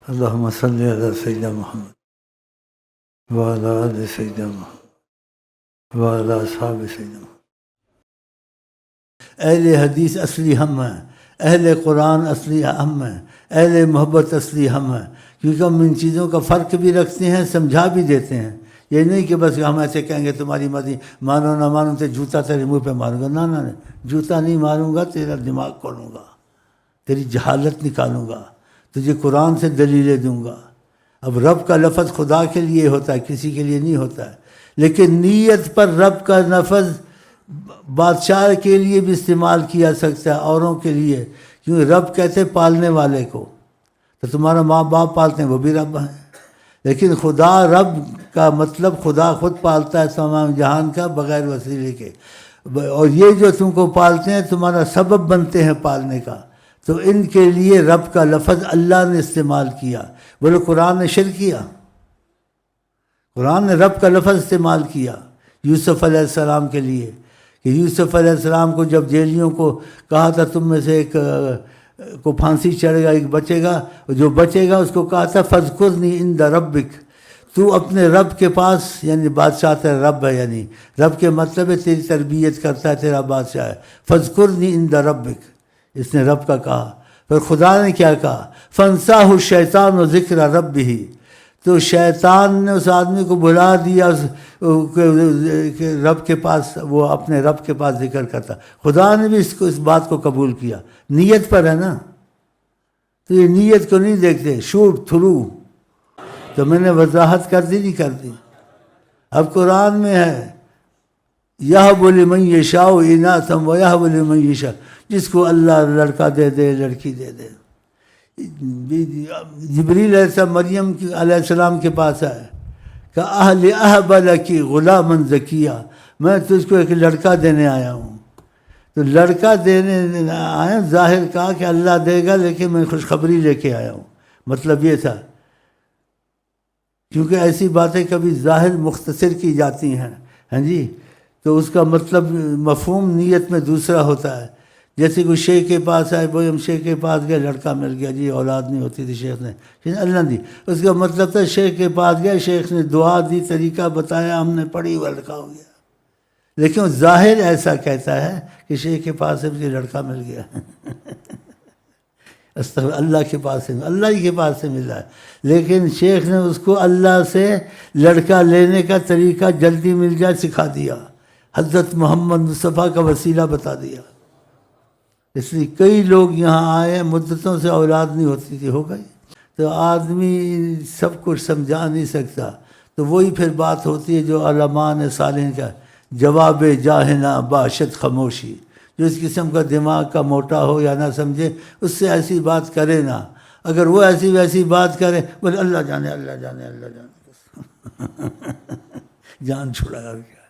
اللہم صلی علی سیدنا محمد وعلی آل سیدنا محمد وعلی اصحاب سیدنا محمد۔ اہل حدیث اصلی ہم ہیں، اہل قرآن اصلی ہم ہیں، اہل محبت اصلی ہم ہیں، کیونکہ ہم ان چیزوں کا فرق بھی رکھتے ہیں، سمجھا بھی دیتے ہیں۔ یہ نہیں کہ بس ہم ایسے کہیں گے تمہاری مرضی، مانو نہ مانو تو جوتا تیرے منہ پہ ماروں گا۔ نہ جوتا نہیں ماروں گا، تیرا دماغ کھولوں گا، تیری جہالت نکالوں گا، تجھے قرآن سے دلیلیں دوں گا۔ اب رب کا لفظ خدا کے لیے ہوتا ہے، کسی کے لیے نہیں ہوتا ہے، لیکن نیت پر رب کا لفظ بادشاہ کے لیے بھی استعمال کیا سکتا ہے، اوروں کے لیے، کیونکہ رب کہتے ہیں پالنے والے کو، تو تمہارا ماں باپ پالتے ہیں وہ بھی رب ہیں، لیکن خدا رب کا مطلب خدا خود پالتا ہے تمام جہان کا بغیر وسیلے کے، اور یہ جو تم کو پالتے ہیں تمہارا سبب بنتے ہیں پالنے کا، تو ان کے لیے رب کا لفظ اللہ نے استعمال کیا۔ بولے قرآن نے شرک کیا؟ قرآن نے رب کا لفظ استعمال کیا یوسف علیہ السلام کے لیے، کہ یوسف علیہ السلام کو جب جیلیوں کو کہا تھا تم میں سے ایک کو پھانسی چڑھے گا، ایک بچے گا، جو بچے گا اس کو کہا تھا فذکرنی عند ربک، تو اپنے رب کے پاس، یعنی بادشاہ تیرا رب ہے، یعنی رب کے مطلب ہے تیری تربیت کرتا ہے، تیرا بادشاہ ہے، فذکرنی عند ربک، اس نے رب کا کہا۔ پھر خدا نے کیا کہا؟ فانساہ الشیطان و ذکر ربہ، تو شیطان نے اس آدمی کو بلا دیا کہ رب کے پاس، وہ اپنے رب کے پاس ذکر کرتا۔ خدا نے بھی اس بات کو قبول کیا، نیت پر ہے نا، تو یہ نیت کو نہیں دیکھتے، شوٹ تھرو، تو میں نے وضاحت کر دی نہیں کر دی۔ اب قرآن میں ہے یہب لمن یشاء اناثا ویہب لمن یشاء، جس کو اللہ لڑکا دے دے لڑکی دے دے۔ جبریل علیہ السلام مریم علیہ السلام کے پاس آئے کہ اہب لکی غلاما زکیہ، میں تجھ کو ایک لڑکا دینے آیا ہوں، تو لڑکا دینے آیا، ظاہر کہا کہ اللہ دے گا، لیکن میں خوشخبری لے کے آیا ہوں، مطلب یہ تھا، کیونکہ ایسی باتیں کبھی ظاہر مختصر کی جاتی ہیں، ہاں جی، تو اس کا مطلب مفہوم نیت میں دوسرا ہوتا ہے۔ جیسے کوئی شیخ کے پاس آئے، وہ ہم شیخ کے پاس گئے، لڑکا مل گیا، جی اولاد نہیں ہوتی تھی، شیخ نے اللہ دی، اس کا مطلب تھا شیخ کے پاس گئے، شیخ نے دعا دی، طریقہ بتایا، ہم نے پڑھی، وہ لڑکا ہو گیا، لیکن ظاہر ایسا کہتا ہے کہ شیخ کے پاس سے مجھے لڑکا مل گیا اللہ کے پاس سے، اللہ ہی کے پاس سے ملا ہے، لیکن شیخ نے اس کو اللہ سے لڑکا لینے کا طریقہ جلدی مل جائے سکھا دیا، حضرت محمد مصطفیٰ کا وسیلہ بتا دیا۔ اس لیے کئی لوگ یہاں آئے، مدتوں سے اولاد نہیں ہوتی تھی، ہو گئی، تو آدمی سب کچھ سمجھا نہیں سکتا، تو وہی پھر بات ہوتی ہے جو علماء نے صالحین کا جواب جاہنا باشد خاموشی، جو اس قسم کا دماغ کا موٹا ہو یا نہ سمجھے، اس سے ایسی بات کرے نہ، اگر وہ ایسی ویسی بات کرے، بولے اللہ جانے اللہ جانے اللہ جانے جان چھڑا کر کے